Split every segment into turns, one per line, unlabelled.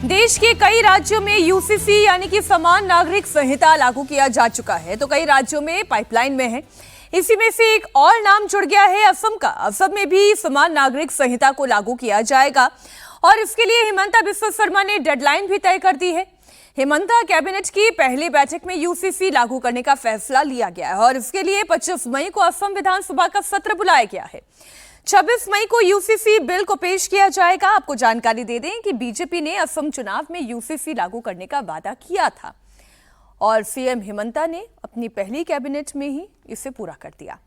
देश के कई राज्यों में यूसीसी यानी कि समान नागरिक संहिता लागू किया जा चुका है, तो कई राज्यों में पाइपलाइन में है। इसी में से एक और नाम जुड़ गया है असम का। असम में भी समान नागरिक संहिता को लागू किया जाएगा और इसके लिए हिमंता बिस्वा शर्मा ने डेडलाइन भी तय कर दी है। हिमंता कैबिनेट की पहली बैठक में यूसीसी लागू करने का फैसला लिया गया है और इसके लिए 25 मई को असम विधानसभा का सत्र बुलाया गया है। 26 मई को यूसीसी बिल को पेश किया जाएगा। आपको जानकारी दे दें कि बीजेपी ने असम चुनाव में यूसीसी लागू करने का वादा किया था और सीएम हिमंता ने अपनी पहली कैबिनेट में ही इसे पूरा कर दिया।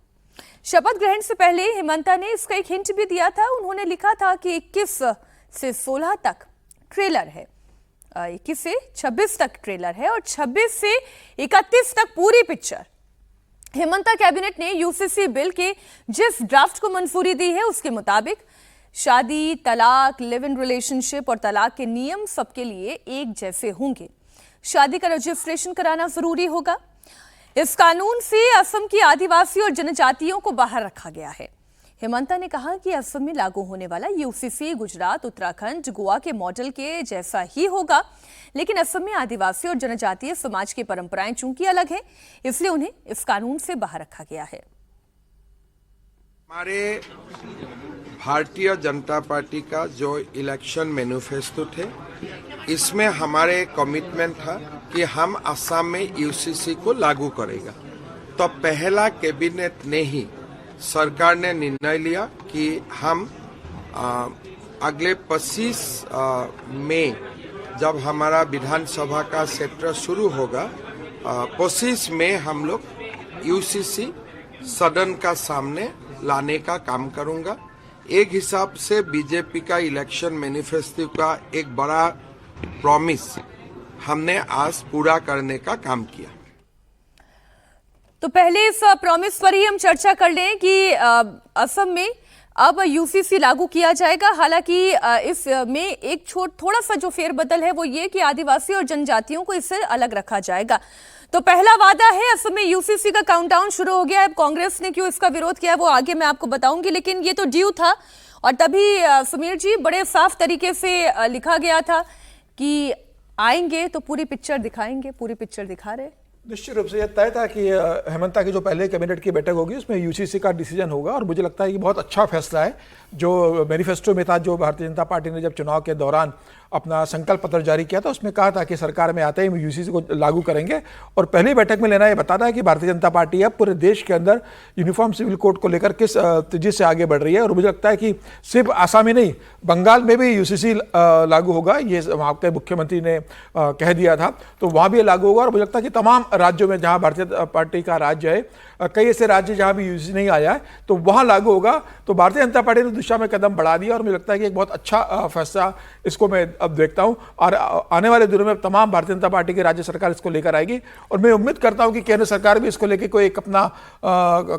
शपथ ग्रहण से पहले हिमंता ने इसका एक हिंट भी दिया था। उन्होंने लिखा था कि 21 से 16 तक ट्रेलर है, 21 से 26 तक ट्रेलर है और 26 से 31 तक पूरी पिक्चर। हिमंता कैबिनेट ने यूसीसी बिल के जिस ड्राफ्ट को मंजूरी दी है उसके मुताबिक शादी, तलाक, लिव इन रिलेशनशिप और तलाक के नियम सबके लिए एक जैसे होंगे। शादी का रजिस्ट्रेशन कराना जरूरी होगा। इस कानून से असम की आदिवासी और जनजातियों को बाहर रखा गया है। हिमंता ने कहा कि असम में लागू होने वाला यूसीसी गुजरात, उत्तराखंड, गोवा के मॉडल के जैसा ही होगा, लेकिन असम में आदिवासी और जनजातीय समाज की परंपराएं चूंकि अलग है, इसलिए उन्हें इस कानून से बाहर रखा गया है।
हमारे भारतीय जनता पार्टी का जो इलेक्शन मैनिफेस्टो थे, इसमें हमारे कमिटमेंट था कि हम असम में यूसीसी को लागू करेगा। तो पहला कैबिनेट ने ही सरकार ने निर्णय लिया कि हम अगले 25 मई जब हमारा विधानसभा का सत्र शुरू होगा, 25 मई हम लोग यूसीसी सदन का सामने लाने का काम करूंगा। एक हिसाब से बीजेपी का इलेक्शन मैनिफेस्टो का एक बड़ा प्रॉमिस हमने आज पूरा करने का काम किया।
तो पहले इस प्रॉमिस पर ही हम चर्चा कर लें कि असम में अब यूसीसी लागू किया जाएगा। हालांकि इसमें एक थोड़ा सा जो फेरबदल है वो ये कि आदिवासी और जनजातियों को इससे अलग रखा जाएगा। तो पहला वादा है, असम में यूसीसी का काउंटडाउन शुरू हो गया है। अब कांग्रेस ने क्यों इसका विरोध किया वो आगे मैं आपको बताऊंगी, लेकिन ये तो ड्यू था और तभी समीर जी बड़े साफ तरीके से लिखा गया था कि आएंगे तो पूरी पिक्चर दिखाएंगे। पूरी पिक्चर दिखा रहे।
निश्चित रूप से यह तय था कि हेमंता की जो पहले कैबिनेट की बैठक होगी उसमें यूसीसी का डिसीजन होगा और मुझे लगता है कि बहुत अच्छा फैसला है जो मैनिफेस्टो में था, जो भारतीय जनता पार्टी ने जब चुनाव के दौरान अपना संकल्प पत्र जारी किया था उसमें कहा था कि सरकार में आते ही यूसीसी को लागू करेंगे। और पहली बैठक में लेना यह बताता है कि भारतीय जनता पार्टी अब पूरे देश के अंदर यूनिफॉर्म सिविल कोड को लेकर किस तेजी से आगे बढ़ रही है। और मुझे लगता है कि सिर्फ आसाम में नहीं, बंगाल में भी यूसीसी लागू होगा, ये वहाँ के मुख्यमंत्री ने कह दिया था, तो वहाँ भी लागू होगा। और मुझे लगता है कि तमाम राज्यों में जहाँ भारतीय पार्टी का राज्य है, कई ऐसे राज्य जहाँ भी यूसीसी नहीं आया है तो वहाँ लागू होगा। तो भारतीय जनता पार्टी ने दिशा में कदम बढ़ा दिया और मुझे लगता है कि एक बहुत अच्छा फैसला इसको मैं अब देखता हूं और आने वाले दिनों में तमाम भारतीय जनता पार्टी की राज्य सरकार इसको लेकर आएगी और मैं उम्मीद करता हूं कि केंद्र सरकार भी इसको लेकर कोई एक अपना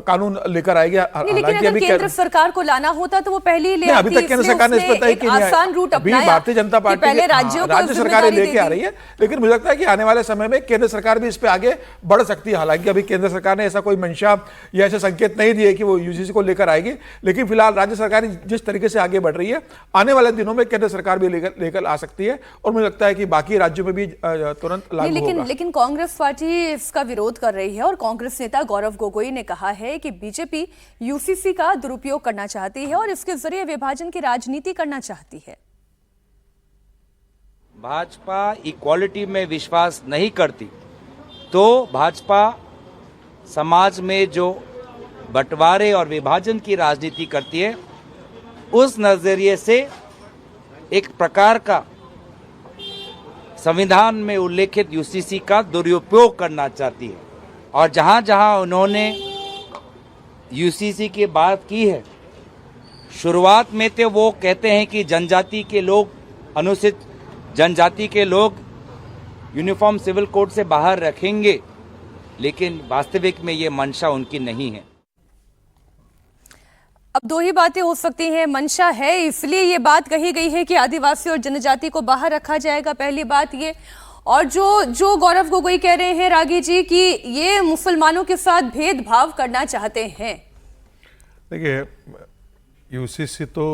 कानून लेकर आएगी।
हालांकि अभी केंद्र सरकार को लाना होता तो वो पहले ही ले आती।
अभी तक केंद्र सरकार ने इस पर तय किया है, अभी भारतीय जनता पार्टी राज्य सरकारें लेके आ रही है, लेकिन मुझे लगता है कि आने वाले समय में केंद्र सरकार भी इस पर आगे बढ़ सकती है। हालांकि अभी केंद्र सरकार ने ऐसा कोई मंशा या ऐसे संकेत नहीं दिए कि वो यूजीसी को लेकर आएगी, लेकिन फिलहाल राज्य सरकार जिस तरीके से आगे बढ़ रही है, आने वाले दिनों में केंद्र सरकार भी लेकर आ सकती है और मुझे लगता है कि बाकी राज्यों में भी तुरंत लागू होगा।
लेकिन कांग्रेस पार्टी इसका विरोध कर रही है और कांग्रेस नेता गौरव गोगोई ने कहा है कि बीजेपी यूसीसी का दुरुपयोग करना चाहती है और इसके जरिए विभाजन की राजनीति करना चाहती है।
भाजपा इक्वालिटी में विश्वास नहीं करती, तो भाजपा समाज में जो बंटवारे और विभाजन की राजनीति करती है, उस नजरिए से एक प्रकार का संविधान में उल्लेखित यूसीसी का दुरुपयोग करना चाहती है। और जहां जहां उन्होंने यूसीसी की बात की है, शुरुआत में तो वो कहते हैं कि जनजाति के लोग, अनुसूचित जनजाति के लोग यूनिफॉर्म सिविल कोड से बाहर रखेंगे, लेकिन वास्तविक में ये मंशा उनकी नहीं है।
अब दो ही बातें हो सकती हैं। मंशा है इसलिए ये बात कही गई है कि आदिवासी और जनजाति को बाहर रखा जाएगा, पहली बात ये। और जो गौरव गोगोई कह रहे हैं रागी जी कि ये मुसलमानों के साथ भेदभाव करना चाहते हैं।
देखिए, यूसीसी तो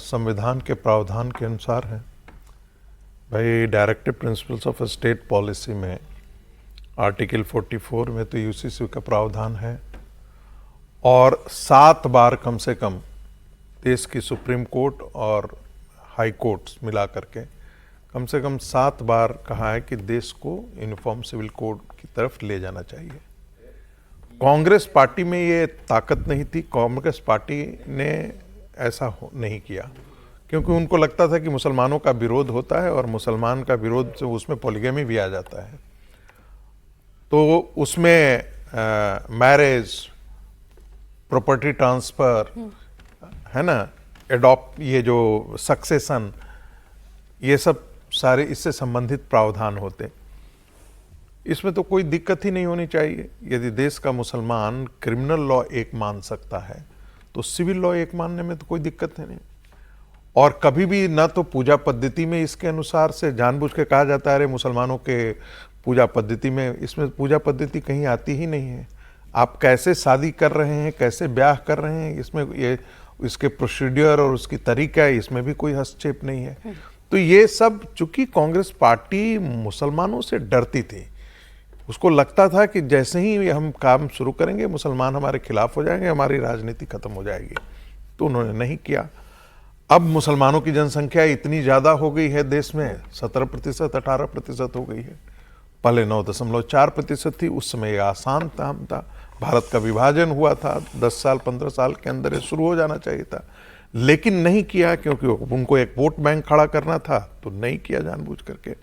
संविधान के प्रावधान के अनुसार है भाई directive principles of state policy में आर्टिकल 44 में तो यूसीसी का प्रावधान है और 7 बार कम से कम देश की सुप्रीम कोर्ट और हाई कोर्ट्स मिला करके कम से कम 7 बार कहा है कि देश को यूनिफॉर्म सिविल कोड की तरफ ले जाना चाहिए। कांग्रेस पार्टी में ये ताकत नहीं थी, कांग्रेस पार्टी ने ऐसा नहीं किया क्योंकि उनको लगता था कि मुसलमानों का विरोध होता है और मुसलमान का विरोध से उसमें पॉलीगैमी भी आ जाता है, तो उसमें मैरिज, प्रॉपर्टी ट्रांसफर है ना, एडॉप्ट, ये जो सक्सेशन, ये सब सारे इससे संबंधित प्रावधान होते। इसमें तो कोई दिक्कत ही नहीं होनी चाहिए। यदि देश का मुसलमान क्रिमिनल लॉ एक मान सकता है तो सिविल लॉ एक मानने में तो कोई दिक्कत है नहीं। और कभी भी ना तो पूजा पद्धति में इसके अनुसार से जानबूझ के कहा जाता है अरे मुसलमानों के पूजा पद्धति में, इसमें पूजा पद्धति कहीं आती ही नहीं है। आप कैसे शादी कर रहे हैं, कैसे ब्याह कर रहे हैं, इसमें ये इसके प्रोसीडियर और उसकी तरीका है, इसमें भी कोई हस्तक्षेप नहीं है। तो ये सब चूंकि कांग्रेस पार्टी मुसलमानों से डरती थी, उसको लगता था कि जैसे ही हम काम शुरू करेंगे मुसलमान हमारे खिलाफ हो जाएंगे, हमारी राजनीति खत्म हो जाएगी, तो उन्होंने नहीं किया। अब मुसलमानों की जनसंख्या इतनी ज़्यादा हो गई है देश में, 17%, 18% हो गई है। पहले 9.4% थी, उस समय ये आसान काम था। भारत का विभाजन हुआ था, 10 साल 15 साल के अंदर ये शुरू हो जाना चाहिए था, लेकिन नहीं किया क्योंकि उनको एक वोट बैंक खड़ा करना था, तो नहीं किया जानबूझ करके।